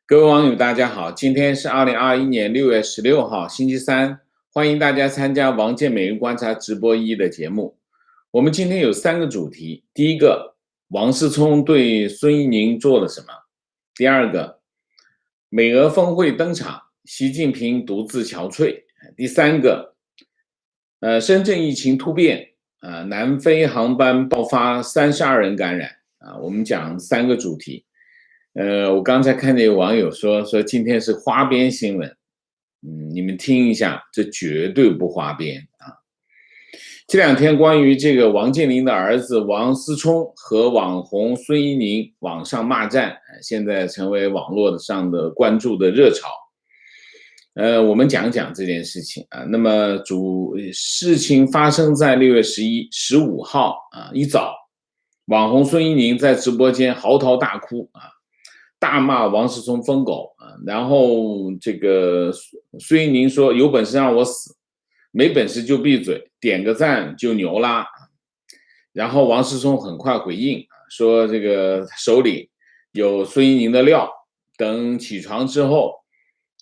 各位网友，大家好，今天是2021年6月16号，星期三，欢迎大家参加王健每日观察直播1的节目。我们今天有3个主题：第一个，王世聪对孙一宁做了什么；第二个，美俄峰会登场，习近平独自憔悴；第三个，深圳疫情突变，南非航班爆发32人感染。我们讲3个主题。我刚才看见有网友说今天是花边新闻，你们听一下，这绝对不花边啊！这2天关于这个王健林的儿子王思聪和网红孙一宁网上骂战，现在成为网络上的关注的热潮。我们讲讲这件事情啊。那么事情发生在6月15号啊一早，网红孙一宁在直播间嚎啕大哭啊。大骂王世聪疯狗啊，然后这个孙一宁说有本事让我死，没本事就闭嘴，点个赞就牛啦。然后王世聪很快回应说这个手里有孙一宁的料，等起床之后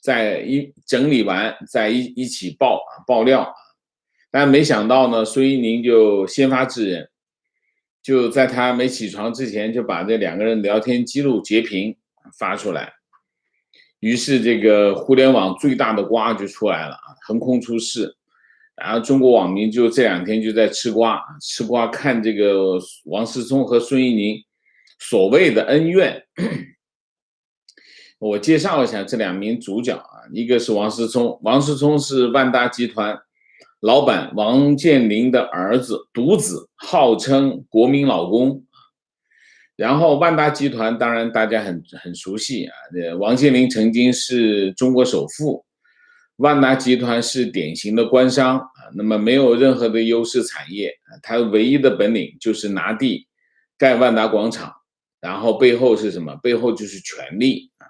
再整理完再一起爆料。但没想到呢，孙一宁就先发制人，就在他没起床之前就把这2个人聊天记录截屏发出来，于是这个互联网最大的瓜就出来了，横空出世。然后中国网民就这2天就在吃瓜看这个王思聪和孙一宁所谓的恩怨。我介绍一下这2名主角啊，一个是王思聪是万达集团老板王健林的儿子独子，号称国民老公。然后万达集团当然大家很熟悉啊，王健林曾经是中国首富，万达集团是典型的官商啊，那么没有任何的优势产业，他唯一的本领就是拿地盖万达广场，然后背后是什么？背后就是权力啊，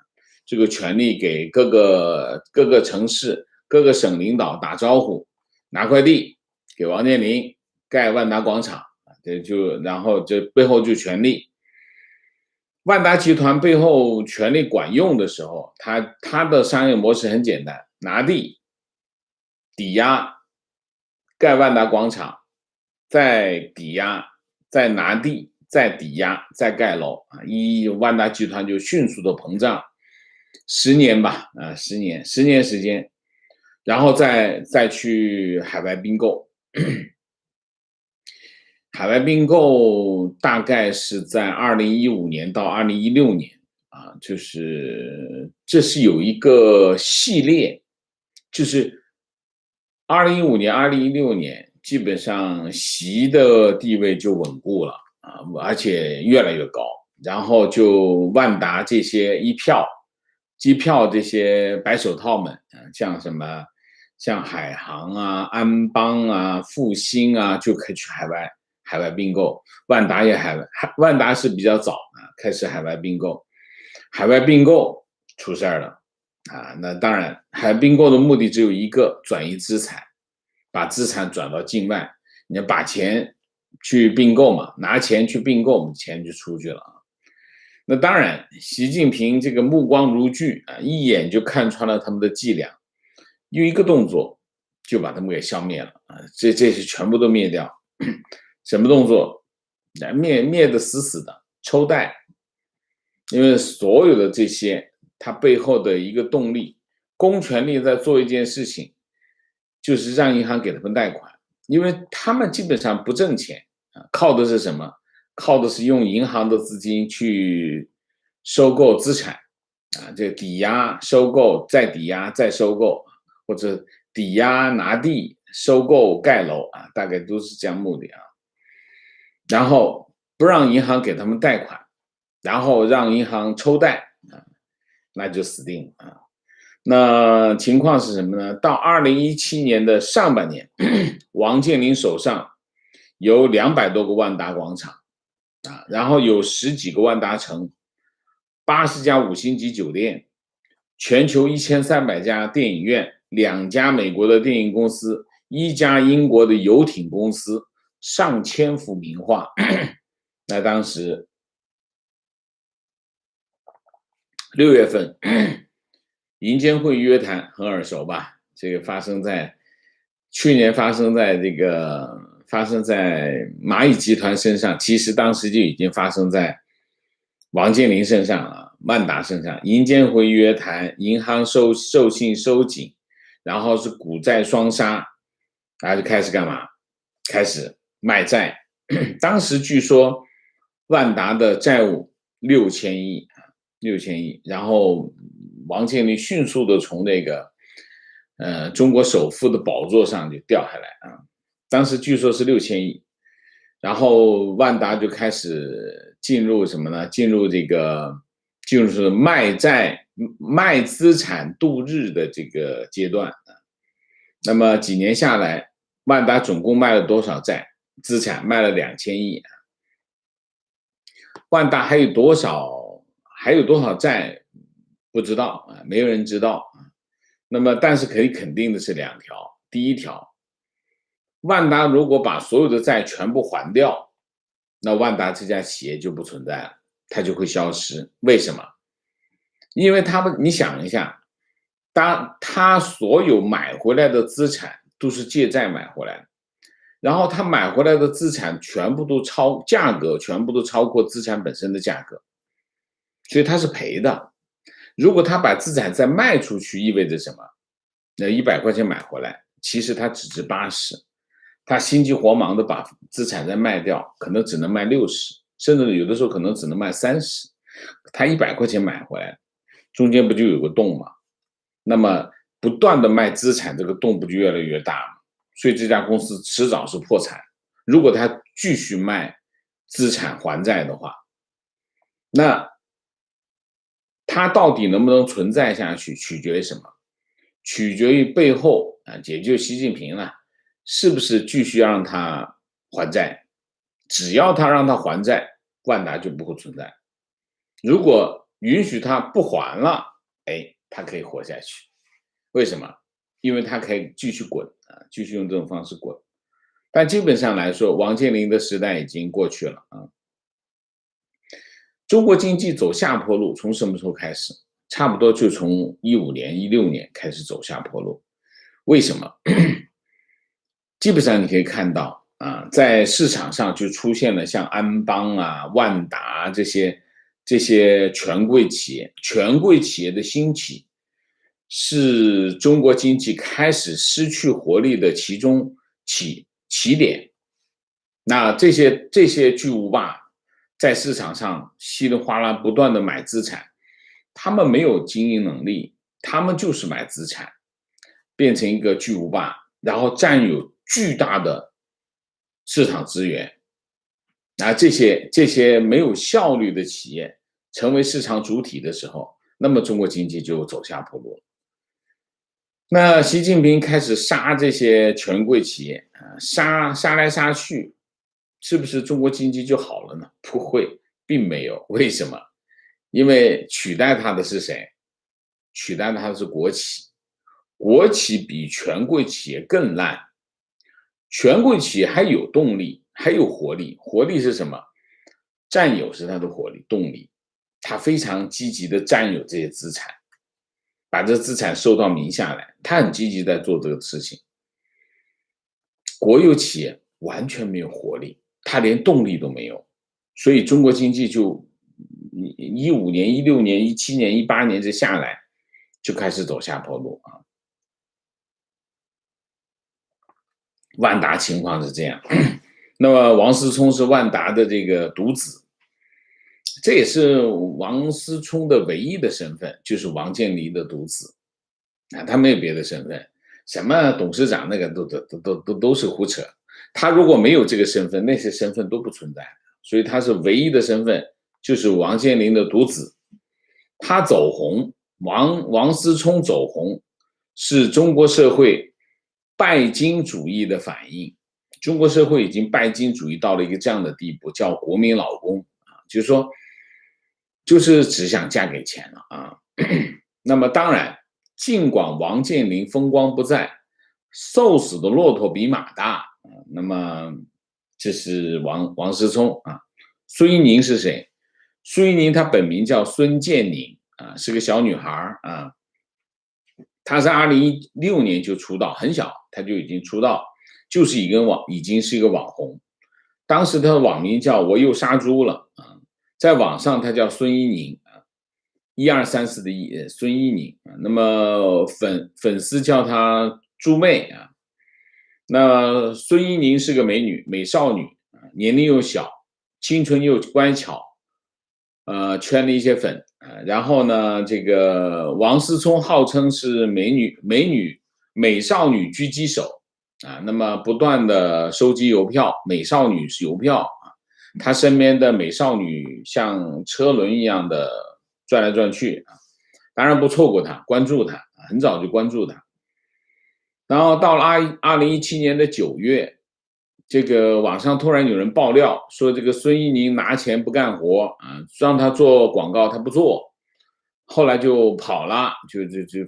这个权力给各个城市、各个省领导打招呼，拿块地给王健林盖万达广场，然后这背后就权力。万达集团背后权力管用的时候，他的商业模式很简单，拿地抵押盖万达广场，再抵押再拿地再抵押再盖楼啊，万达集团就迅速的膨胀10年吧，10年时间，然后再去海外并购。海外并购大概是在2015年到2016年啊，这是有一个系列，就是2015年、2016年，基本上习的地位就稳固了啊，而且越来越高。然后就万达这些机票这些白手套们像海航啊、安邦啊、复兴啊，就可以去海外并购。万达万达是比较早开始海外并购。海外并购出事儿了啊，那当然海外并购的目的只有一个，转移资产，把资产转到境外，你要把钱去并购嘛，拿钱去并购，钱就出去了啊。那当然习近平这个目光如炬啊，一眼就看穿了他们的伎俩，用一个动作就把他们给消灭了啊！这是全部都灭掉。什么动作？灭得死死的，抽贷。因为所有的这些，它背后的一个动力，公权力在做一件事情，就是让银行给他们贷款，因为他们基本上不挣钱啊，靠的是什么？靠的是用银行的资金去收购资产啊，这抵押、收购、再抵押、再收购，或者抵押拿地、收购盖楼啊，大概都是这样目的啊。然后不让银行给他们贷款，然后让银行抽贷啊，那就死定了啊。那情况是什么呢？到2017年的上半年，王健林手上有200多个万达广场啊，然后有10几个万达城，80家5星级酒店，全球1300家电影院，2家美国的电影公司，1家英国的游艇公司，上千幅名画。那当时6月份，银监会约谈很耳熟吧？这个去年发生在蚂蚁集团身上，其实当时就已经发生在王健林身上了，万达身上。银监会约谈，银行授信收紧，然后是股债双杀，然后就开始干嘛？开始卖债。当时据说万达的债务6000亿，然后王健林迅速的从那个中国首富的宝座上就掉下来啊，当时据说是6000亿，然后万达就开始进入什么呢？进入是卖资产度日的这个阶段。那么几年下来，万达总共卖了多少资产？卖了2000亿。万达还有多少债不知道啊，没有人知道。那么但是可以肯定的是2条。第一条，万达如果把所有的债全部还掉，那万达这家企业就不存在了，它就会消失。为什么？因为你想一下，当他所有买回来的资产都是借债买回来的，然后他买回来的资产价格全部都超过资产本身的价格，所以他是赔的。如果他把资产再卖出去，意味着什么？那100块钱买回来，其实他只值80，他心急火忙的把资产再卖掉，可能只能卖60，甚至有的时候可能只能卖30。他100块钱买回来，中间不就有个洞吗？那么不断的卖资产，这个洞不就越来越大吗？所以这家公司迟早是破产。如果他继续卖资产还债的话，那它到底能不能存在下去，取决于什么？取决于背后也就是习近平呢，是不是继续让他还债？只要他让他还债，万达就不会存在。如果允许他不还了，他可以活下去。为什么？因为他可以继续滚继续用这种方式滚。但基本上来说，王健林的时代已经过去了啊。中国经济走下坡路从什么时候开始？差不多就从15年、16年开始走下坡路。为什么？基本上你可以看到在市场上就出现了像安邦万达这些权贵企业。权贵企业的兴起是中国经济开始失去活力的其中起点。那这些巨无霸在市场上稀里哗啦不断的买资产，他们没有经营能力，他们就是买资产，变成一个巨无霸，然后占有巨大的市场资源。这些没有效率的企业成为市场主体的时候，那么中国经济就走下坡路。那习近平开始杀这些权贵企业杀来杀去，是不是中国经济就好了呢？不会，并没有。为什么？因为取代他的是谁？取代他的是国企。国企比权贵企业更烂。权贵企业还有动力，还有活力。活力是什么？占有是他的活力、动力。他非常积极的占有这些资产，把这资产收到名下来，他很积极在做这个事情。国有企业完全没有活力，他连动力都没有。所以中国经济就15年、16年、17年、18年这下来就开始走下坡路万达情况是这样。那么王思聪是万达的这个独子，这也是王思聪的唯一的身份，就是王健林的独子他没有别的身份，什么董事长那个都是胡扯。他如果没有这个身份，那些身份都不存在。所以他是唯一的身份，就是王健林的独子。他走红，王思聪走红，是中国社会拜金主义的反应。中国社会已经拜金主义到了一个这样的地步，叫国民老公就是说，就是只想嫁给钱了那么当然，尽管王健林风光不再，瘦死的骆驼比马大那么这是王思聪孙一宁是谁？孙一宁他本名叫孙建宁是个小女孩啊。她在2016年就出道，很小她就已经出道，就是已经是一个网红。当时她的网名叫我又杀猪了啊，在网上她叫孙一宁啊，1234的孙一宁啊。那么粉丝叫她猪妹啊。那孙一宁是个美少女啊，年龄又小，青春又乖巧，圈了一些粉啊。然后呢，这个王思聪号称是美少女狙击手啊，那么不断的收集邮票，美少女是邮票啊，他身边的美少女像车轮一样的转来转去啊，当然不错过他，关注他，很早就关注他。然后到了2017年的9月，这个网上突然有人爆料说，这个孙一宁拿钱不干活啊，让他做广告他不做，后来就跑了，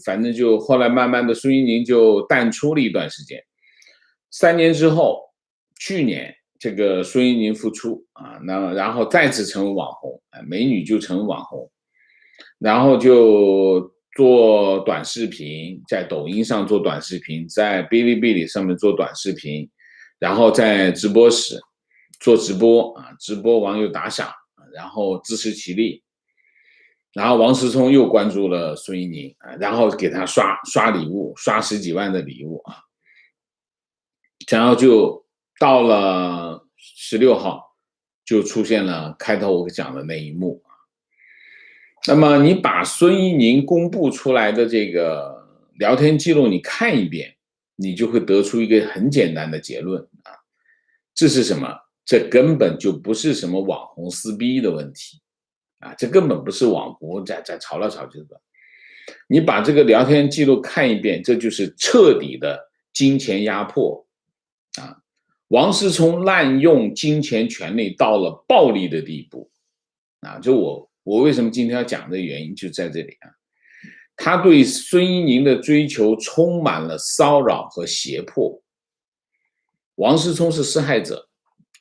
反正就后来慢慢的孙一宁就淡出了一段时间。3年之后，去年这个孙一宁复出啊，那然后再次成为网红，美女就成为网红，然后就做短视频，在抖音上做短视频，在哔哩哔哩上面做短视频，然后在直播室做直播啊，直播网友打赏，然后自食其力。然后王思聪又关注了孙一宁啊，然后给他刷礼物，刷10几万的礼物啊。然后就到了16号，就出现了开头我讲的那一幕。那么你把孙一宁公布出来的这个聊天记录你看一遍，你就会得出一个很简单的结论啊，这是什么？这根本就不是什么网红撕逼的问题啊，这根本不是网红在吵来吵去的。你把这个聊天记录看一遍，这就是彻底的金钱压迫啊！王思聪滥用金钱权力到了暴力的地步啊！就我为什么今天要讲的原因就在这里啊！他对孙一宁的追求充满了骚扰和胁迫。王思聪是施害者，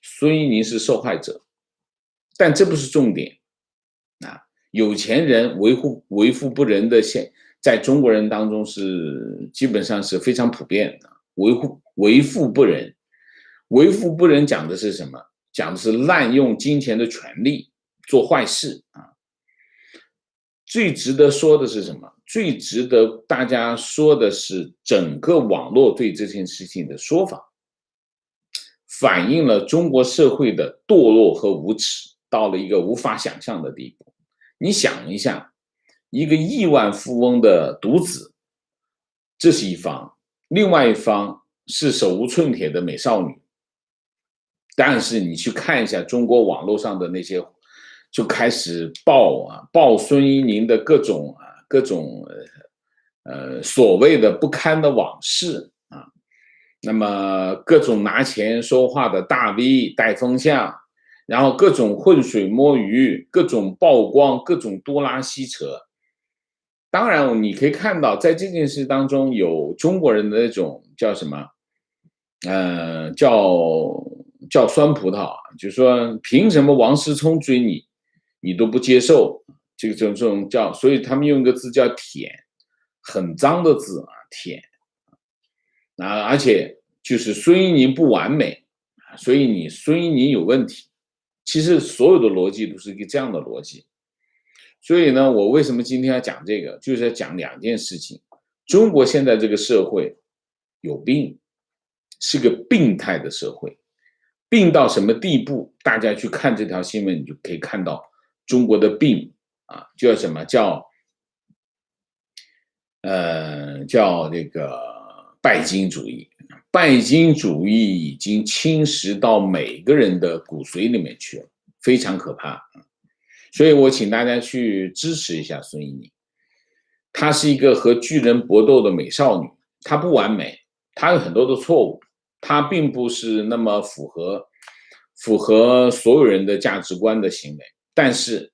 孙一宁是受害者，但这不是重点啊！有钱人为富不仁的在中国人当中是基本上是非常普遍的。为富不仁，为富不仁讲的是什么？讲的是滥用金钱的权利做坏事啊。最值得说的是什么？最值得大家说的是整个网络对这件事情的说法，反映了中国社会的堕落和无耻到了一个无法想象的地步。你想一下，一个亿万富翁的独子，这是一方，另外一方是手无寸铁的美少女。但是你去看一下中国网络上的那些，就开始爆孙一宁的各种所谓的不堪的往事啊。那么各种拿钱说话的大 V 带风向，然后各种浑水摸鱼，各种曝光，各种多拉西扯。当然你可以看到在这件事当中有中国人的那种叫什么叫酸葡萄，就是说凭什么王思聪追你你都不接受，这种叫，所以他们用一个字叫舔，很脏的字啊，舔啊。而且就是孙一宁不完美，所以你孙一宁有问题。其实所有的逻辑都是一个这样的逻辑。所以呢，我为什么今天要讲这个，就是要讲2件事情。中国现在这个社会有病，是个病态的社会。病到什么地步？大家去看这条新闻，你就可以看到中国的病啊，叫什么？叫这个拜金主义。拜金主义已经侵蚀到每个人的骨髓里面去了，非常可怕。所以我请大家去支持一下孙一宁。她是一个和巨人搏斗的美少女，她不完美，她有很多的错误，她并不是那么符合所有人的价值观的行为。但是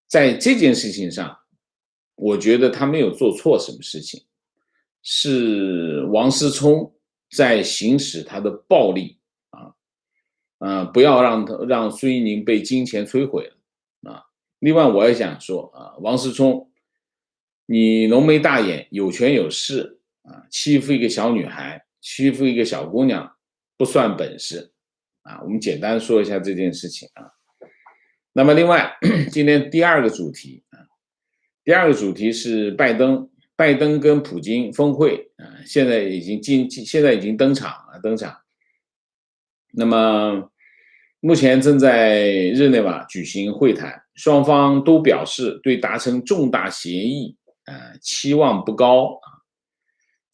在这件事情上，我觉得她没有做错什么事情，是王思聪在行使他的暴力啊。不要让孙一宁被金钱摧毁了啊！另外我也想说啊，王思聪，你浓眉大眼，有权有势啊，欺负一个小女孩，欺负一个小姑娘，不算本事啊。我们简单说一下这件事情啊。那么另外，今天第二个主题啊，第二个主题是拜登跟普京峰会啊，现在已经登场。那么目前正在日内瓦举行会谈，双方都表示对达成重大协议期望不高。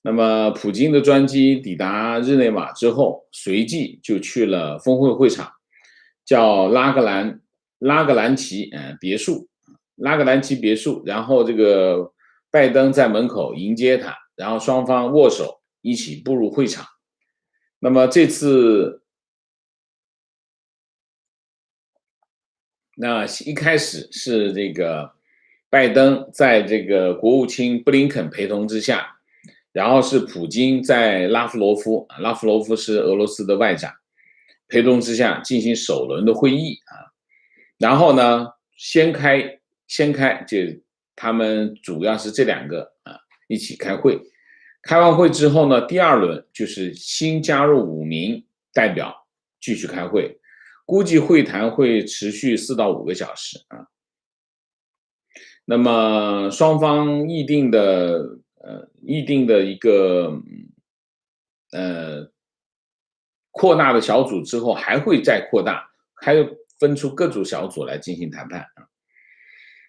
那么普京的专机抵达日内瓦之后，随即就去了峰会会场，叫拉格兰奇别墅，然后这个拜登在门口迎接他，然后双方握手一起步入会场。那么这次那一开始是这个拜登在这个国务卿布林肯陪同之下，然后是普京在拉夫罗夫是俄罗斯的外长陪同之下进行首轮的会议啊。然后呢，先开就他们主要是这两个啊一起开会。开完会之后呢，第二轮就是新加入5名代表继续开会。估计会谈会持续4到5个小时啊。那么双方议定的一个扩大的小组之后，还会再扩大，还有分出各组小组来进行谈判啊。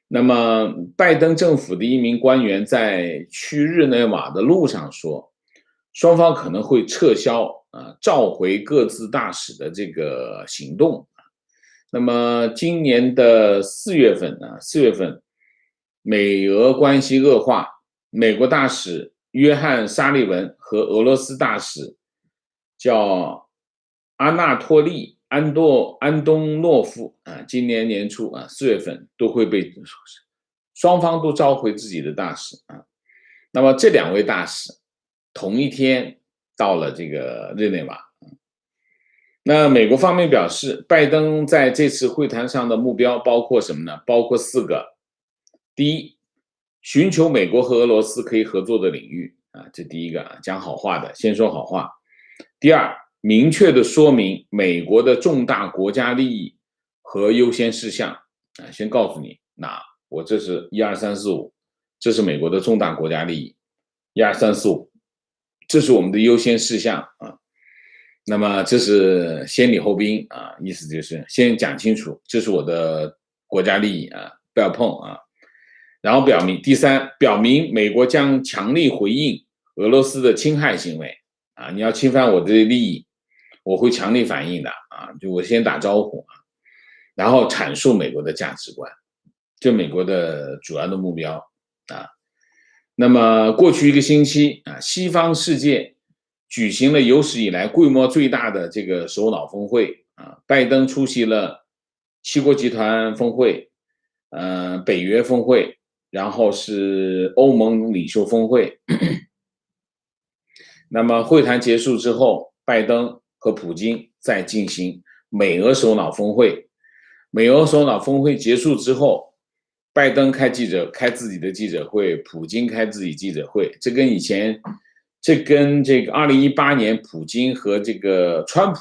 那么拜登政府的一名官员在去日内瓦的路上说，双方可能会撤销召回各自大使的这个行动。那么今年的4月份，美俄关系恶化，美国大使约翰·沙利文和俄罗斯大使叫阿纳托利·安东诺夫今年年初4月份都会被双方都召回自己的大使啊。那么这2位大使同一天到了这个日内瓦。那美国方面表示，拜登在这次会谈上的目标包括什么呢？包括4个。第一，寻求美国和俄罗斯可以合作的领域这第一个讲好话的，先说好话。第二，明确的说明美国的重大国家利益和优先事项先告诉你，那我这是1、2、3、4、5，这是美国的重大国家利益，1、2、3、4、5，这是我们的优先事项啊。那么这是先礼后兵意思就是先讲清楚，这是我的国家利益不要碰然后第三，表明美国将强力回应俄罗斯的侵害行为你要侵犯我的利益，我会强力反应的就我先打招呼然后阐述美国的价值观，这美国的主要的目标那么过去1个星期西方世界举行了有史以来规模最大的这个首脑峰会拜登出席了7国集团峰会北约峰会，然后是欧盟领袖峰会。那么会谈结束之后，拜登和普京再进行美俄首脑峰会。美俄首脑峰会结束之后，拜登开自己的记者会，普京开自己记者会。这跟这个2018年普京和这个川普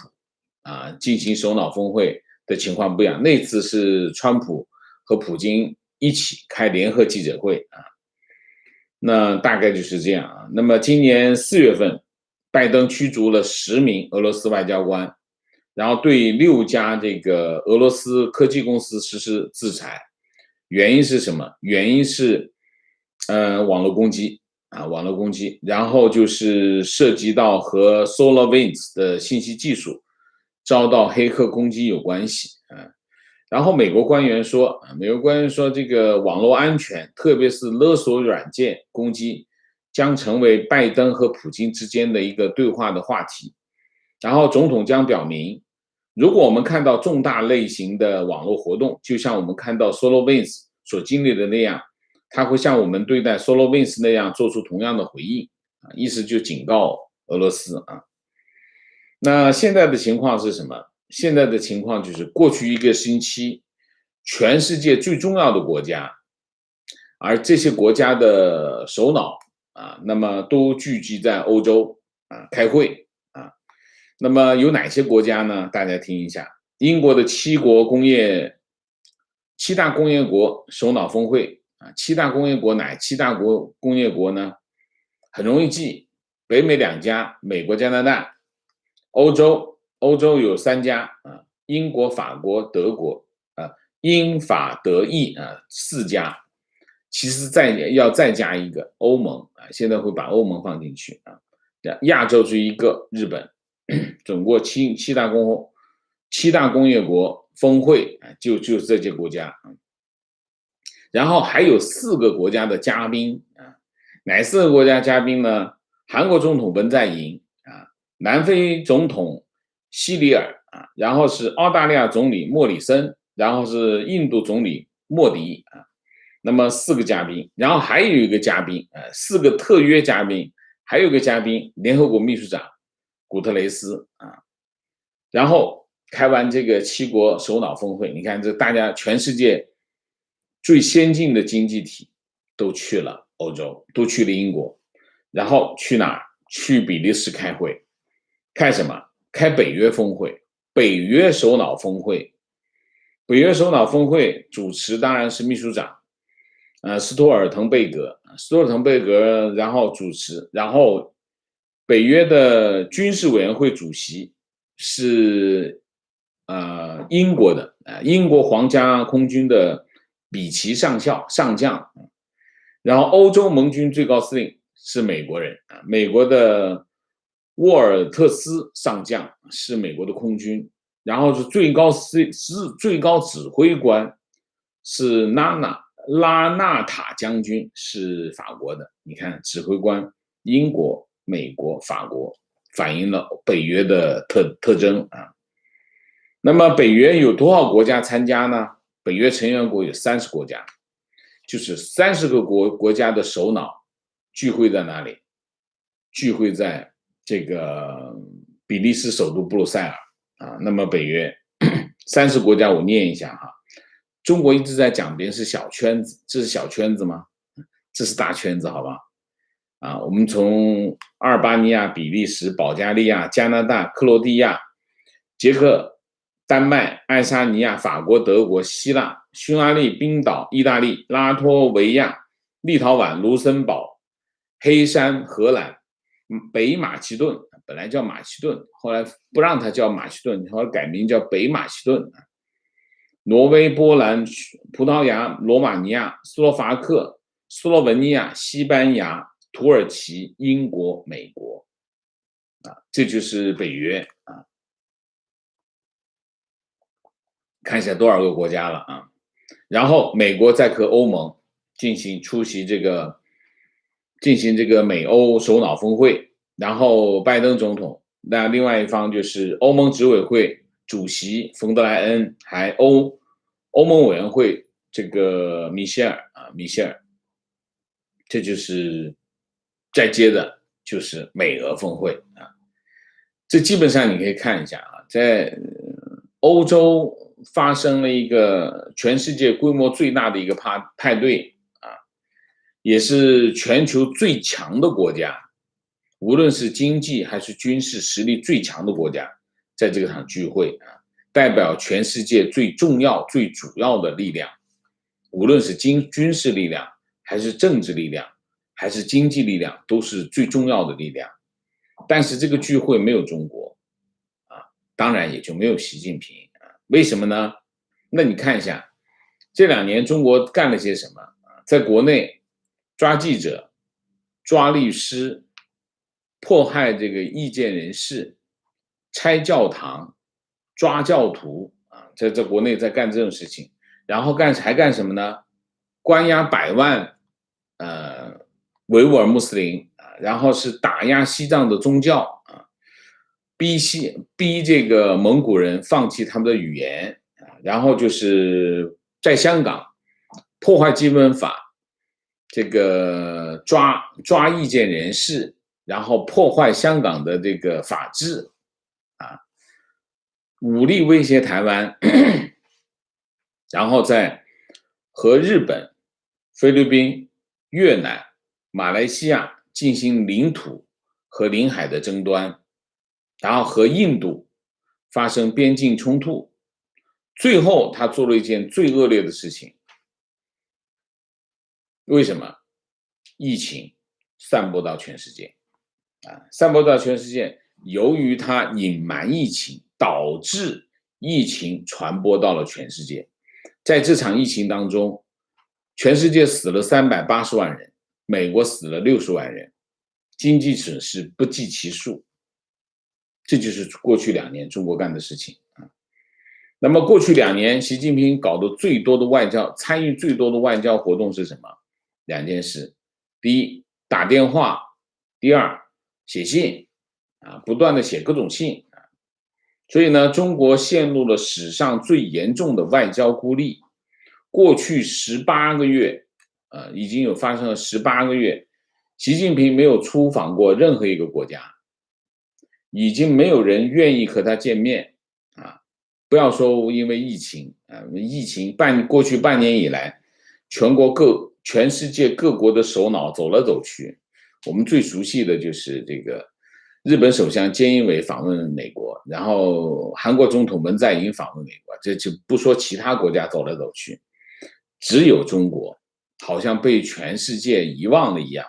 进行首脑峰会的情况不一样。那次是川普和普京一起开联合记者会那大概就是这样那么今年4月份，拜登驱逐了10名俄罗斯外交官，然后对6家这个俄罗斯科技公司实施制裁。原因是什么？原因是网络攻击然后就是涉及到和 SolarWinds 的信息技术遭到黑客攻击有关系然后美国官员说这个网络安全，特别是勒索软件攻击，将成为拜登和普京之间的一个对话的话题。然后总统将表明，如果我们看到重大类型的网络活动，就像我们看到 SolarWinds 所经历的那样，他会像我们对待 SolarWinds 那样做出同样的回应意思就警告俄罗斯那现在的情况是什么？现在的情况就是过去1个星期，全世界最重要的国家，而这些国家的首脑那么都聚集在欧洲开会那么有哪些国家呢？大家听一下，英国的七大工业国首脑峰会七大工业国哪七大工业国呢？很容易记，北美2家，美国、加拿大；欧洲有3家英国、法国、德国英法德意4家。其实要再加一个欧盟现在会把欧盟放进去亚洲是一个日本，总共七大工业国峰会就是这些国家然后还有4个国家的嘉宾哪4个国家嘉宾呢？韩国总统文在寅南非总统希里尔然后是澳大利亚总理莫里森，然后是印度总理莫迪那么4个嘉宾，然后还有一个嘉宾4个特约嘉宾，还有一个嘉宾联合国秘书长古特雷斯然后开完这个7国首脑峰会，你看这大家全世界最先进的经济体都去了欧洲，都去了英国，然后去哪儿？去比利时开会，开什么？开北约峰会，北约首脑峰会。北约首脑峰会主持当然是秘书长斯托尔滕贝格，然后主持，然后北约的军事委员会主席是英国的英国皇家空军的比奇上将，然后欧洲盟军最高司令是美国人美国的沃尔特斯上将是美国的空军，然后是最高指挥官是拉纳塔将军是法国的，你看指挥官英国、美国、法国反映了北约的特征那么北约有多少国家参加呢？北约成员国有30国家，就是30个国家的首脑聚会在哪里？聚会在这个比利时首都布鲁塞尔那么北约30国家，我念一下中国一直在讲别人是小圈子，这是小圈子吗？这是大圈子，好吧？我们从阿尔巴尼亚、比利时、保加利亚、加拿大、克罗地亚、捷克、丹麦、爱沙尼亚、法国、德国、希腊、匈牙利、冰岛、意大利、拉脱维亚、立陶宛、卢森堡、黑山、荷兰、北马其顿，本来叫马其顿，后来不让它叫马其顿，后来改名叫北马其顿挪威、波兰、葡萄牙、罗马尼亚、斯洛伐克、斯洛文尼亚、西班牙、土耳其、英国、美国这就是北约看一下多少个国家了然后美国再和欧盟出席这个美欧首脑峰会，然后拜登总统，那另外一方就是欧盟执委会主席冯德莱恩，还欧盟委员会这个米歇尔，这就是再接着就是美俄峰会这基本上你可以看一下在欧洲发生了一个全世界规模最大的一个派对也是全球最强的国家，无论是经济还是军事实力最强的国家，在这个场聚会代表全世界最重要、最主要的力量，无论是军事力量，还是政治力量，还是经济力量，都是最重要的力量。但是这个聚会没有中国当然也就没有习近平为什么呢？那你看一下这2年中国干了些什么在国内抓记者、抓律师、迫害这个意见人士、拆教堂、抓教徒在国内在干这种事情，然后还干什么呢？关押100万维吾尔穆斯林然后是打压西藏的宗教逼这个蒙古人放弃他们的语言然后就是在香港破坏基本法，这个抓意见人士，然后破坏香港的这个法治武力威胁台湾然后在和日本、菲律宾、越南、马来西亚进行领土和领海的争端，然后和印度发生边境冲突，最后他做了一件最恶劣的事情。为什么？疫情散播到全世界散播到全世界，由于他隐瞒疫情，导致疫情传播到了全世界。在这场疫情当中，全世界死了380万人，美国死了60万人，经济损失不计其数。这就是过去2年中国干的事情那么过去2年，习近平搞的最多的外交，参与最多的外交活动是什么？2件事：第一，打电话；第二，写信不断的写各种信所以呢，中国陷入了史上最严重的外交孤立。过去18个月，已经有发生了18个月，习近平没有出访过任何一个国家，已经没有人愿意和他见面不要说因为疫情疫情过去半年以来，全世界各国的首脑走来走去，我们最熟悉的就是这个日本首相菅义伟访问美国，然后韩国总统文在寅访问美国，这就不说其他国家走来走去，只有中国好像被全世界遗忘了一样，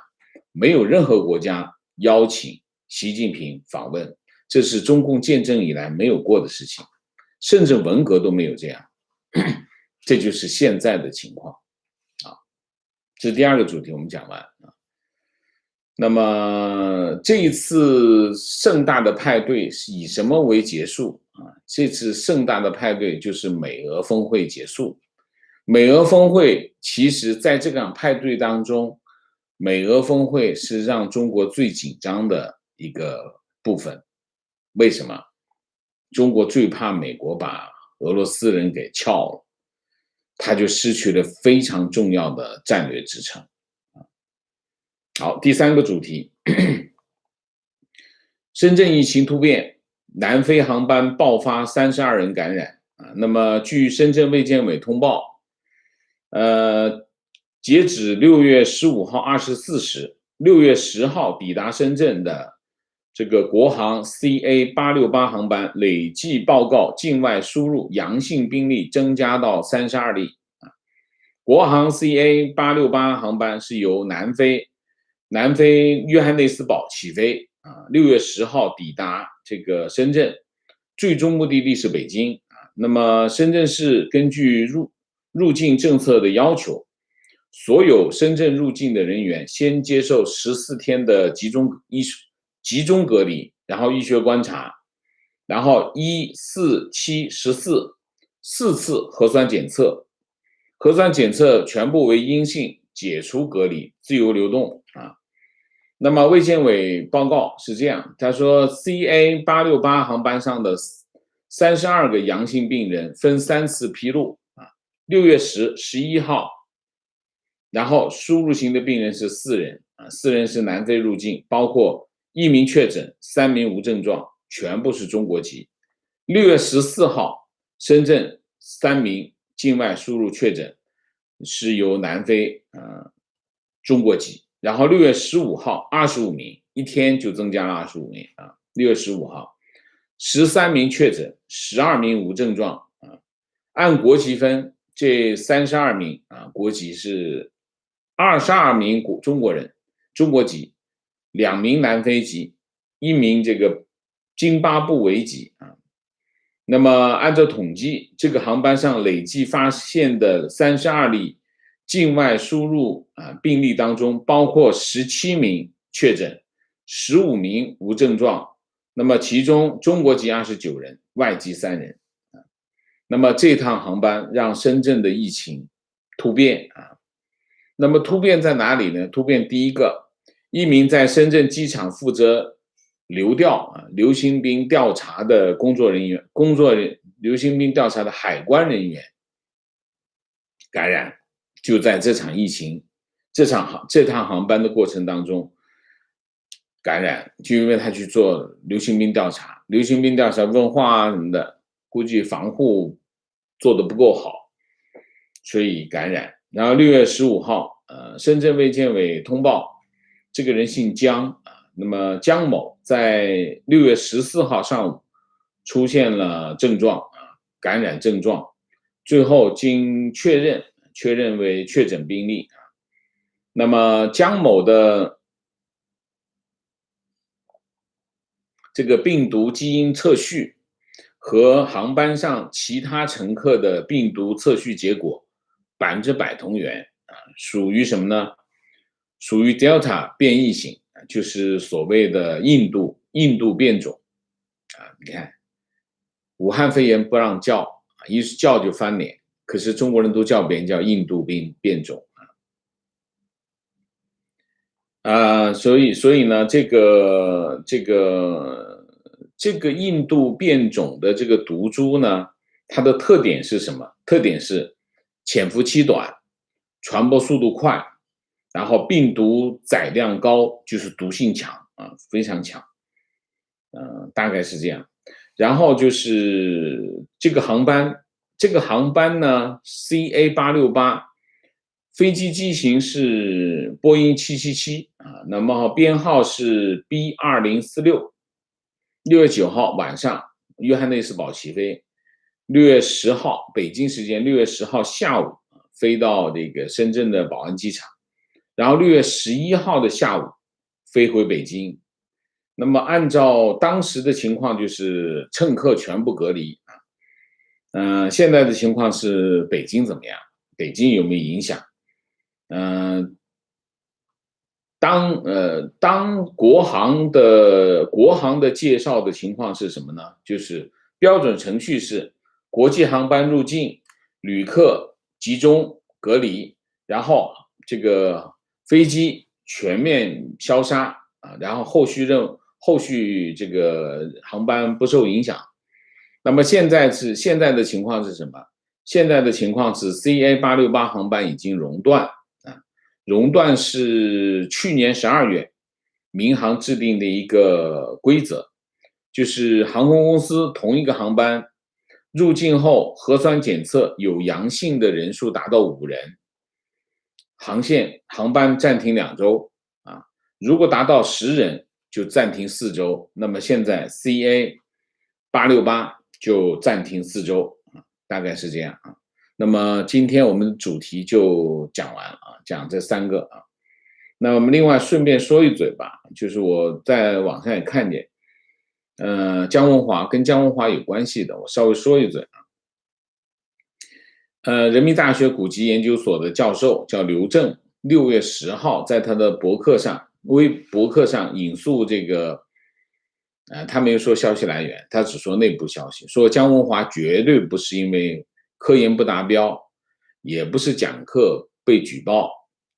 没有任何国家邀请习近平访问，这是中共建政以来没有过的事情，甚至文革都没有这样，这就是现在的情况这是第二个主题，我们讲完那么这一次盛大的派对是以什么为结束这次盛大的派对就是美俄峰会结束。美俄峰会其实在这场派对当中，美俄峰会是让中国最紧张的一个部分。为什么？中国最怕美国把俄罗斯人给撬了，他就失去了非常重要的战略支撑。好，第三个主题，深圳疫情突变，南飞航班爆发32人感染那么据深圳卫健委通报，截止6月15号24时，6月10号抵达深圳的这个国航 CA868 航班累计报告境外输入阳性病例增加到32例国航 CA868 航班是由南非约翰内斯堡起飞6月10号抵达这个深圳，最终目的地是北京那么深圳市根据入境政策的要求，所有深圳入境的人员先接受14天的集中隔离，然后医学观察，然后1、4、7、14 4次核酸检测，核酸检测全部为阴性，解除隔离，自由流动那么卫健委报告是这样，他说 CA868 航班上的32个阳性病人分3次披露6月10、11号，然后输入型的病人是4人4人是南非入境，包括1名确诊，3名无症状，全部是中国籍。6月14号，深圳3名境外输入确诊是由南非中国籍。然后6月15号25名，一天就增加了25名6月15号13名确诊，12名无症状按国籍分，这32名国籍是22名中国人，中国籍，2名南非籍，1名这个津巴布韦籍那么按照统计，这个航班上累计发现的32例境外输入病例当中，包括17名确诊，15名无症状，那么其中中国籍29人，外籍3人那么这趟航班让深圳的疫情突变那么突变在哪里呢？突变第一个，一名在深圳机场负责流行病调查的流行病调查的海关人员感染，就在这场疫情这趟航班的过程当中感染，就因为他去做流行病调查，问话什么的，估计防护做得不够好，所以感染。然后6月15号，深圳卫健委通报，这个人姓姜啊，那么姜某在6月14号上午出现了症状啊，感染症状，最后经确认为确诊病例啊。那么姜某的这个病毒基因测序和航班上其他乘客的病毒测序结果100%同源啊，属于什么呢？属于 Delta 变异型，就是所谓的印度变种啊。你看，武汉肺炎不让叫，一叫就翻脸，可是中国人都叫别人叫印度变种所以呢，这个印度变种的这个毒株呢，它的特点是什么？特点是潜伏期短，传播速度快，然后病毒载量高，就是毒性强啊，非常强。大概是这样。然后就是这个航班呢，CA868。飞机机型是波音777啊，那么编号是 B2046。6月9号晚上，约翰内斯堡起飞。6月10号，北京时间6月10号下午飞到这个深圳的宝安机场，然后6月11号的下午飞回北京。那么按照当时的情况，就是乘客全部隔离啊。现在的情况是北京怎么样？北京有没有影响？当国航的介绍的情况是什么呢？就是标准程序是国际航班入境，旅客集中隔离，然后这个飞机全面消杀啊，然后后续这个航班不受影响。那么现在的情况是什么？现在的情况是 CA868航班已经熔断啊，熔断是去年12月民航制定的一个规则，就是航空公司同一个航班入境后核酸检测有阳性的人数达到5人，航班暂停2周啊，如果达到10人就暂停4周。那么现在 CA868就暂停4周啊，大概是这样啊。那么今天我们的主题就讲完啊，讲这3个啊。那我们另外顺便说一嘴吧，就是我在网上也看见，姜文华跟姜文华有关系的，我稍微说一嘴啊。人民大学古籍研究所的教授叫刘正，6月10号在他的微博客上引述这个，他没有说消息来源，他只说内部消息，说姜文华绝对不是因为科研不达标，也不是讲课被举报。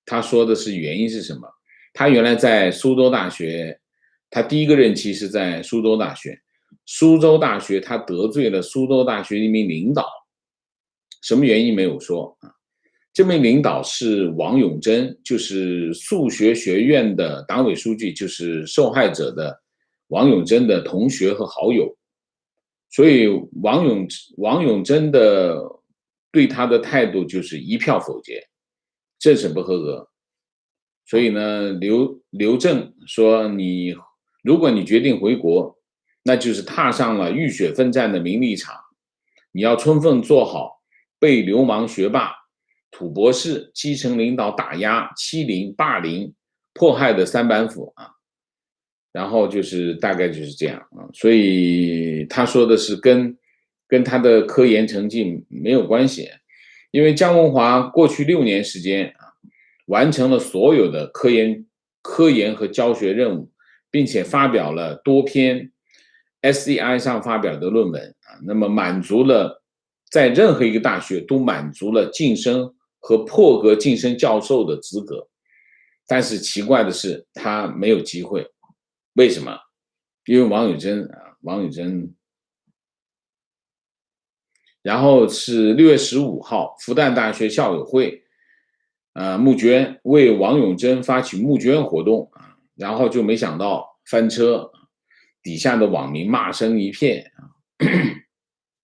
他说的是原因是什么？他原来在苏州大学，他第一个任期是在苏州大学。苏州大学他得罪了苏州大学一名领导，什么原因没有说啊？这名领导是王永珍，就是数学学院的党委书记，就是受害者的王永珍的同学和好友。所以王永珍的对他的态度就是一票否决，政审不合格。所以呢，刘正说，如果你决定回国，那就是踏上了浴血奋战的名利场，你要充分做好被流氓学霸、土博士、基层领导打压、欺凌、霸凌、迫害的3板斧啊。然后就是大概就是这样啊，所以他说的是跟他的科研成绩没有关系，因为姜文华过去6年时间啊，完成了所有的科研和教学任务，并且发表了多篇 SCI 上发表的论文啊，那么满足了在任何一个大学都满足了晋升和破格晋升教授的资格，但是奇怪的是他没有机会。为什么？因为王永珍，然后是6月15号，复旦大学校友会，募捐，为王永珍发起募捐活动啊，然后就没想到翻车，底下的网民骂声一片啊，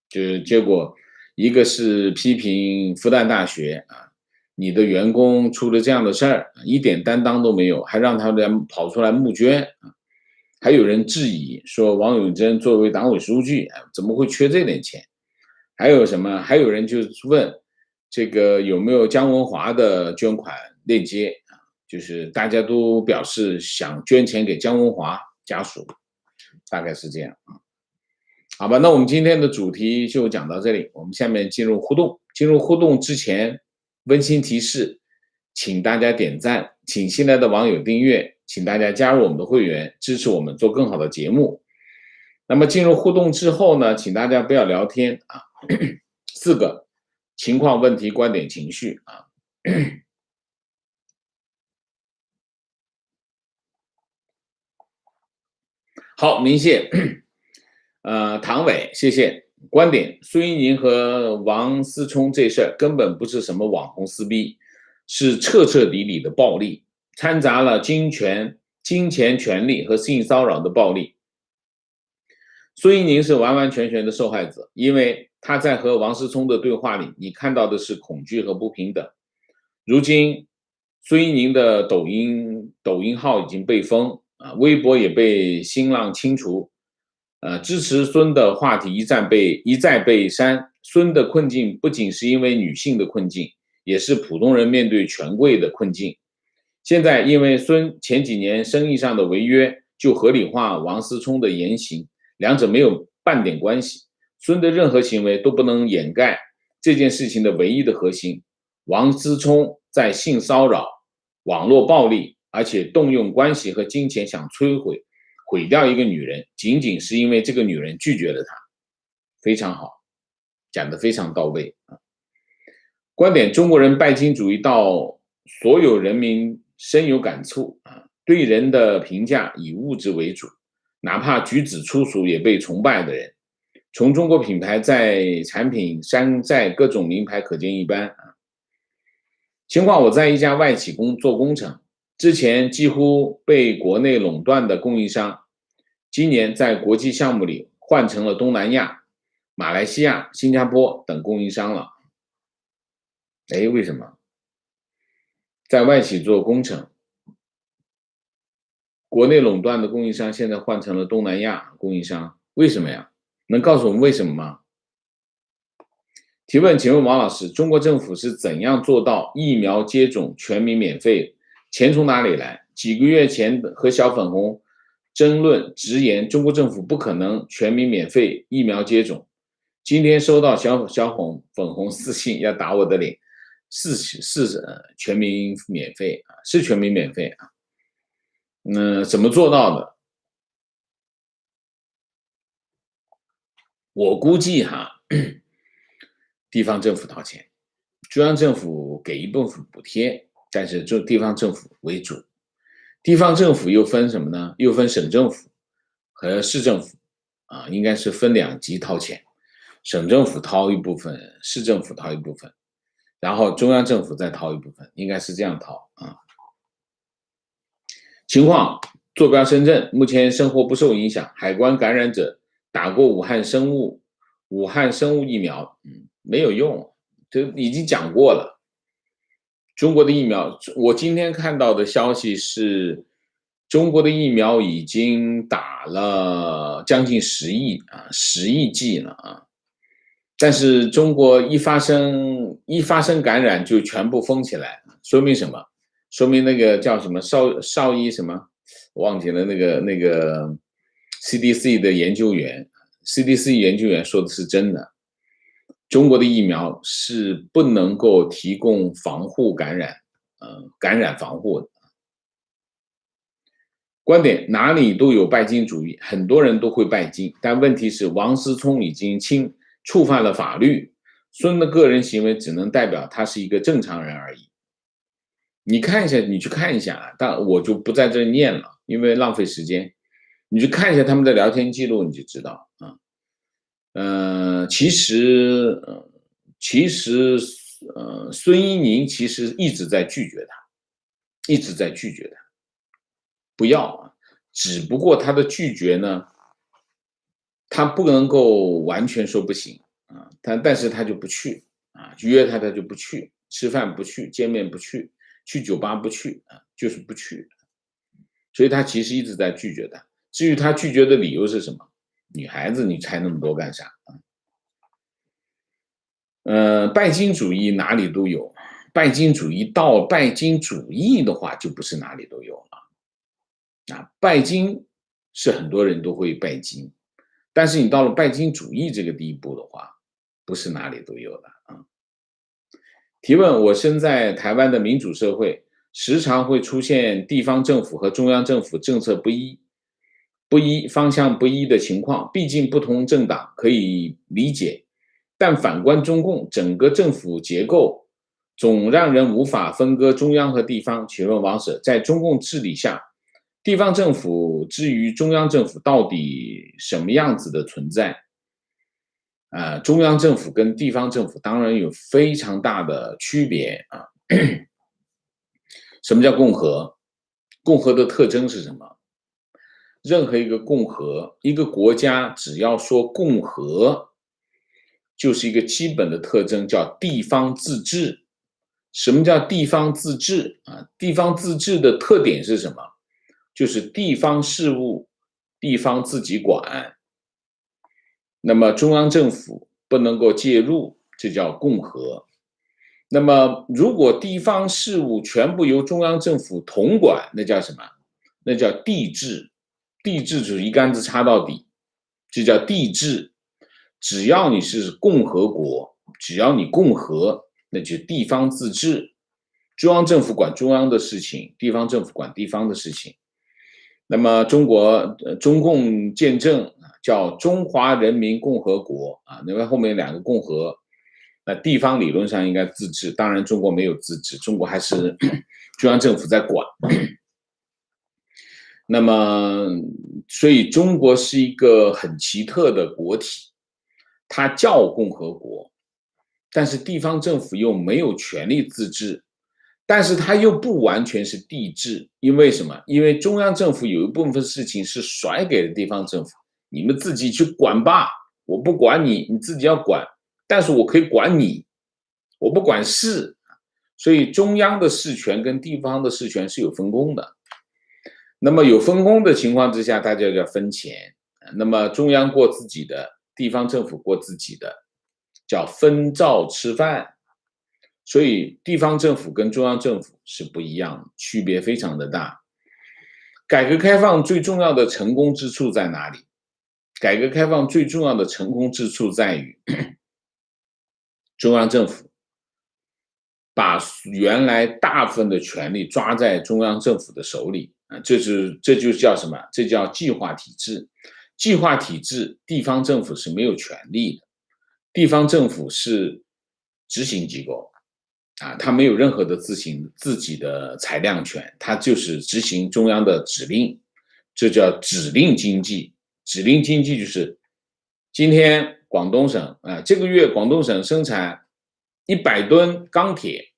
就是结果一个是批评复旦大学啊，你的员工出了这样的事儿，一点担当都没有，还让他们跑出来募捐啊。还有人质疑说，王永珍作为党委书记，怎么会缺这点钱？还有什么？还有人就问这个有没有姜文华的捐款链接啊？就是大家都表示想捐钱给姜文华家属，大概是这样啊。好吧，那我们今天的主题就讲到这里，我们下面进入互动。进入互动之前，温馨提示，请大家点赞，请新来的网友订阅，请大家加入我们的会员，支持我们做更好的节目。那么进入互动之后呢，请大家不要聊天啊。4个情况、问题、观点、情绪啊。好，明谢。唐伟，谢谢。观点：孙一宁和王思聪这事儿根本不是什么网红撕逼，是彻彻底底的暴力，掺杂了金钱、权力和性骚扰的暴力。孙一宁是完完全全的受害者，因为他在和王思聪的对话里，你看到的是恐惧和不平等。如今，孙一宁的抖音号已经被封啊，微博也被新浪清除。支持孙的话题一再被删。孙的困境不仅是因为女性的困境，也是普通人面对权贵的困境。现在因为孙前几年生意上的违约，就合理化王思聪的言行，两者没有半点关系。孙的任何行为都不能掩盖这件事情的唯一的核心：王思聪在性骚扰、网络暴力，而且动用关系和金钱想毁掉一个女人，仅仅是因为这个女人拒绝了他。非常好，讲得非常到位啊。观点：中国人拜金主义到所有人民深有感触啊，对人的评价以物质为主，哪怕举止粗俗也被崇拜的人。从中国品牌在产品山寨各种名牌可见一斑啊。情况：我在一家外企做工程，之前几乎被国内垄断的供应商，今年在国际项目里换成了东南亚、马来西亚、新加坡等供应商了。为什么？在外企做工程，国内垄断的供应商现在换成了东南亚供应商，为什么呀？能告诉我们为什么吗？提问：请问王老师，中国政府是怎样做到疫苗接种全民免费？钱从哪里来？几个月前和小粉红争论，直言中国政府不可能全民免费疫苗接种。今天收到粉红私信要打我的脸，是全民免费啊，是全民免费啊。怎么做到的？我估计地方政府掏钱，中央政府给一部分补贴，但是就地方政府为主。地方政府又分什么呢？又分省政府和市政府啊，应该是分2级掏钱，省政府掏一部分，市政府掏一部分，然后中央政府再掏一部分，应该是这样掏啊。情况：坐标深圳，目前生活不受影响，海关感染者打过武汉生物疫苗，没有用，这已经讲过了。中国的疫苗，我今天看到的消息是，中国的疫苗已经打了将近10亿剂了啊！但是中国一发生感染就全部封起来，说明什么？说明那个叫什么邵医什么，忘记了那个 CDC 的研究员 ，CDC 研究员说的是真的。中国的疫苗是不能够提供防护感染防护的。观点：哪里都有拜金主义，很多人都会拜金，但问题是王思聪已经触犯了法律，孙的个人行为只能代表他是一个正常人而已。你去看一下啊，但我就不在这念了，因为浪费时间。你去看一下他们的聊天记录，你就知道啊。其实孙一宁其实一直在拒绝他，不要啊。只不过他的拒绝呢，他不能够完全说不行啊，但是他就不去啊，约他就不去，吃饭不去，见面不去，去酒吧不去啊，就是不去。所以他其实一直在拒绝他。至于他拒绝的理由是什么，女孩子你猜那么多干啥啊？拜金主义哪里都有，拜金主义到拜金主义的话，就不是哪里都有了。拜金是很多人都会拜金，但是你到了拜金主义这个地步的话，不是哪里都有的啊。提问：我身在台湾的民主社会，时常会出现地方政府和中央政府政策不一、方向不一的情况。毕竟不同政党可以理解，但反观中共整个政府结构，总让人无法分割中央和地方。请问王舍，在中共治理下，地方政府之于中央政府到底什么样子的存在？中央政府跟地方政府当然有非常大的区别啊。什么叫共和？共和的特征是什么？任何一个共和，一个国家只要说共和，就是一个基本的特征，叫地方自治。什么叫地方自治啊？地方自治的特点是什么？就是地方事务，地方自己管。那么中央政府不能够介入，这叫共和。那么如果地方事务全部由中央政府统管，那叫什么？那叫地治。地治就是一竿子插到底，这叫地治。只要你是共和国，只要你共和，那就地方自治。中央政府管中央的事情，地方政府管地方的事情。那么中共建政叫中华人民共和国啊，因为后面两个共和，那地方理论上应该自治，当然中国没有自治，中国还是中央政府在管。那么，所以中国是一个很奇特的国体，它叫共和国，但是地方政府又没有权利自治，但是它又不完全是地治，因为什么？因为中央政府有一部分事情是甩给了地方政府，你们自己去管吧，我不管你，你自己要管，但是我可以管你，我不管事，所以中央的事权跟地方的事权是有分工的。那么有分工的情况之下，大家要分钱。那么中央过自己的，地方政府过自己的，叫分灶吃饭。所以地方政府跟中央政府是不一样的，区别非常的大。改革开放最重要的成功之处在哪里？改革开放最重要的成功之处在于，中央政府把原来大部分的权力抓在中央政府的手里。这就叫什么？这叫计划体制。计划体制，地方政府是没有权利的，地方政府是执行机构啊，它没有任何的自己的裁量权，它就是执行中央的指令，这叫指令经济。指令经济就是今天广东省这个月广东省生产100吨钢铁，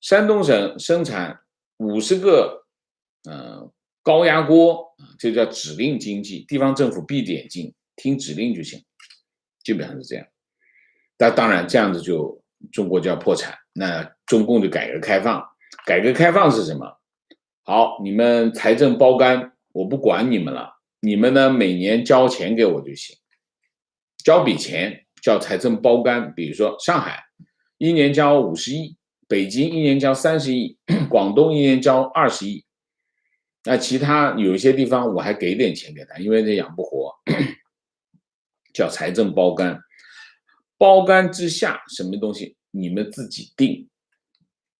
山东省生产50个高压锅，这叫指令经济，地方政府闭着眼睛听指令就行，基本上是这样。但当然这样子就中国就要破产，那中共就改革开放。改革开放是什么？好，你们财政包干，我不管你们了，你们呢每年交钱给我就行，交笔钱叫财政包干。比如说上海一年交50亿，北京一年交30亿，广东一年交20亿。那其他有一些地方我还给点钱给他，因为这养不活，叫财政包干。包干之下什么东西你们自己定，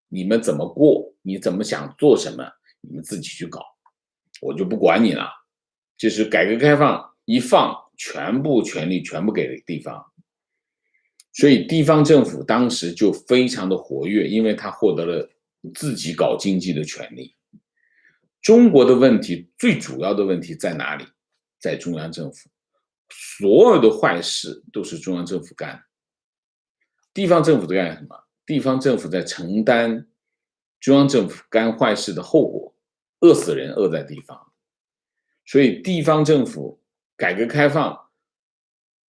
你们怎么过，你怎么想做什么，你们自己去搞，我就不管你了。就是改革开放一放，全部权力全部给了地方，所以地方政府当时就非常的活跃，因为他获得了自己搞经济的权利。中国的问题最主要的问题在哪里？在中央政府，所有的坏事都是中央政府干的。地方政府在干什么？地方政府在承担中央政府干坏事的后果，饿死人饿在地方。所以地方政府改革开放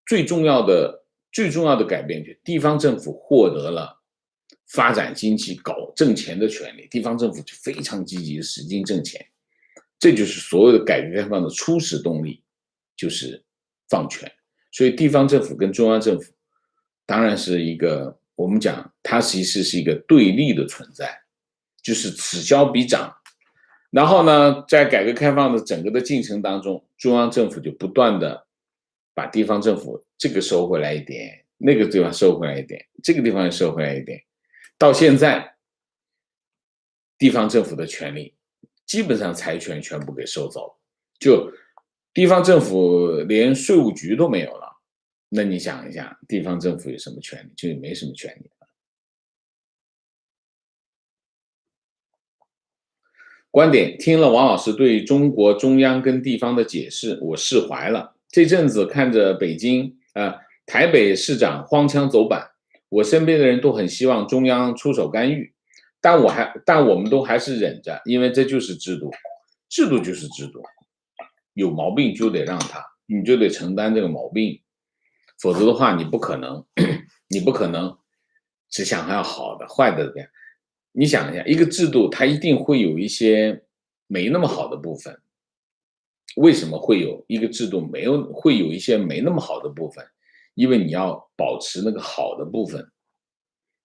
最重要的最重要的改变就是地方政府获得了发展经济、挣钱的权利，地方政府就非常积极的使劲挣钱，这就是所有的改革开放的初始动力，就是放权。所以地方政府跟中央政府当然是一个，我们讲它其实是一个对立的存在，就是此消彼长。然后呢，在改革开放的整个的进程当中，中央政府就不断的把地方政府这个收回来一点，那个地方收回来一点，这个地方也收回来一点，到现在地方政府的权利基本上财权全部给收走了，就地方政府连税务局都没有了。那你想一下，地方政府有什么权利？就没什么权利。观点，听了王老师对中国中央跟地方的解释，我释怀了。这阵子看着台北市长荒腔走板，我身边的人都很希望中央出手干预，但我们都还是忍着，因为这就是制度，制度就是制度，有毛病就得让你就得承担这个毛病，否则的话你不可能只想要好的，坏的怎么样？你想一下，一个制度它一定会有一些没那么好的部分。为什么会有一个制度会有一些没那么好的部分？因为你要保持那个好的部分。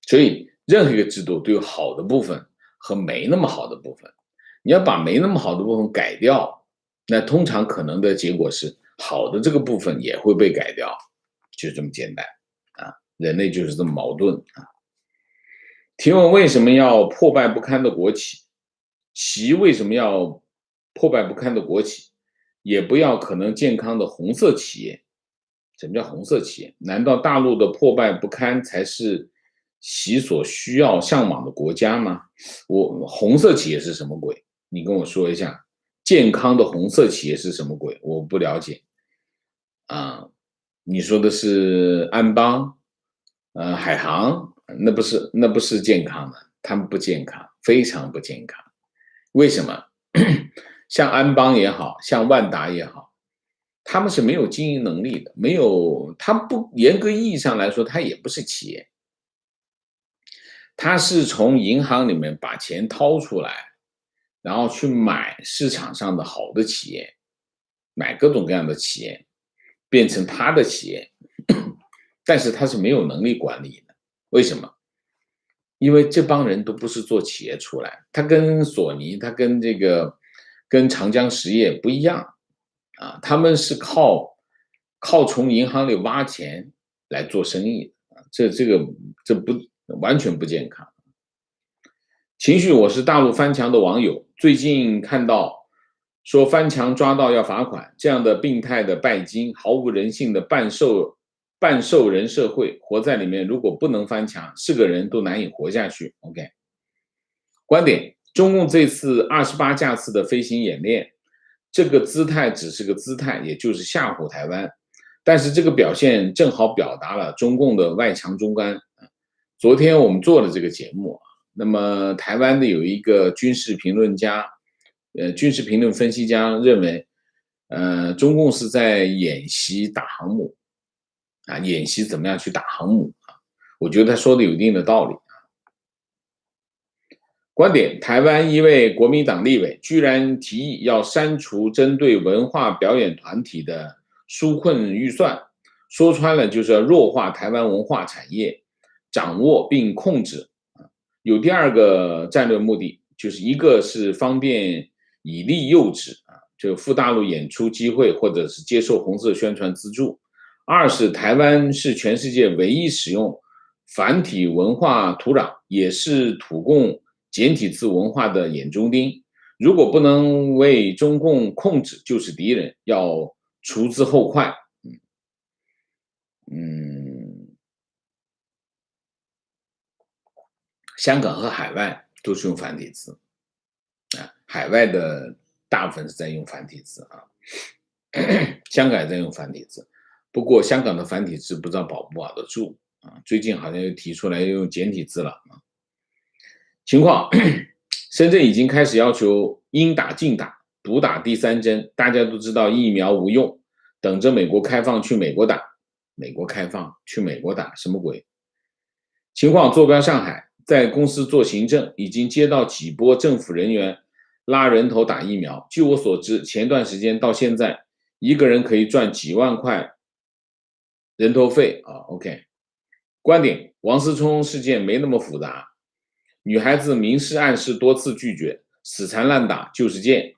所以任何一个制度都有好的部分和没那么好的部分。你要把没那么好的部分改掉，那通常可能的结果是好的这个部分也会被改掉，就这么简单啊！人类就是这么矛盾啊。提问：为什么要破败不堪的国企？为什么要破败不堪的国企？也不要可能健康的红色企业。什么叫红色企业？难道大陆的破败不堪才是习所需要向往的国家吗？红色企业是什么鬼？你跟我说一下，健康的红色企业是什么鬼？我不了解。你说的是安邦，海航。那不是健康的，他们不健康，非常不健康。为什么？像安邦也好，像万达也好，他们是没有经营能力的，他不严格意义上来说，他也不是企业，他是从银行里面把钱掏出来，然后去买市场上的好的企业，买各种各样的企业，变成他的企业，但是他是没有能力管理的。为什么？因为这帮人都不是做企业出来，他跟索尼，他跟长江实业不一样啊，他们是靠从银行里挖钱来做生意啊，这不完全不健康。情绪，我是大陆翻墙的网友，最近看到说翻墙抓到要罚款，这样的病态的拜金，毫无人性的半兽人社会，活在里面如果不能翻墙，是个人都难以活下去。OK， 观点，中共这次28架次的飞行演练，这个姿态只是个姿态，也就是吓唬台湾，但是这个表现正好表达了中共的外强中干。昨天我们做了这个节目，那么台湾的有一个军事评论分析家认为，中共是在演习打航母啊，演习怎么样去打航母啊？我觉得他说的有一定的道理啊。观点：台湾一位国民党立委居然提议要删除针对文化表演团体的纾困预算，说穿了就是要弱化台湾文化产业，掌握并控制。有第二个战略目的，就是一个是方便以利诱旨啊，就赴大陆演出机会或者是接受红色宣传资助。二是台湾是全世界唯一使用繁体文化土壤，也是土共简体字文化的眼中钉。如果不能为中共控制，就是敌人，要除之后快。香港和海外都是用繁体字啊，海外的大部分是在用繁体字啊，香港也在用繁体字。不过香港的繁体字不知道保不保得住啊？最近好像又提出来要用简体字了啊。情况，深圳已经开始要求应打尽打，独打第3针。大家都知道疫苗无用，等着美国开放去美国打。美国开放，去美国打什么鬼？情况坐标上海，在公司做行政，已经接到几波政府人员拉人头打疫苗。据我所知，前段时间到现在，一个人可以赚几万块人头费啊。OK， 观点：王思聪事件没那么复杂，女孩子明示暗示多次拒绝，死缠烂打就是贱。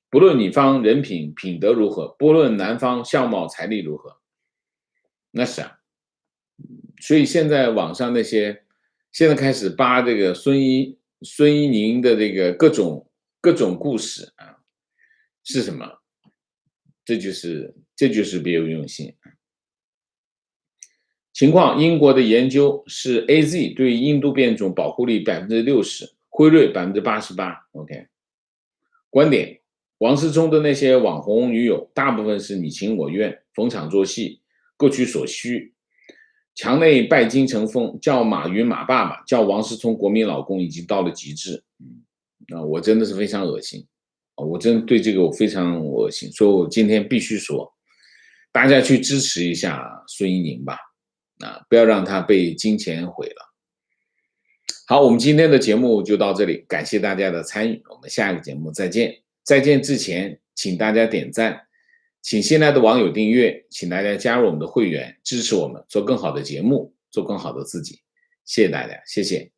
不论女方人品品德如何，不论男方相貌财力如何，那是啊。所以现在网上那些现在开始扒这个孙一宁的这个各种故事啊，是什么？这就是别有用心。情况：英国的研究是 AZ 对印度变种保护力60%，辉瑞88%。OK， 观点：王思聪的那些网红女友，大部分是你情我愿，逢场作戏，各取所需。墙内拜金成风，叫马云马爸爸，叫王思聪国民老公，已经到了极致。我真的是非常恶心，我真的对这个我非常恶心，所以我今天必须说，大家去支持一下孙一宁吧，不要让他被金钱毁了。好，我们今天的节目就到这里，感谢大家的参与，我们下一个节目再见。再见之前，请大家点赞，请新来的网友订阅，请大家加入我们的会员，支持我们做更好的节目，做更好的自己。谢谢大家，谢谢。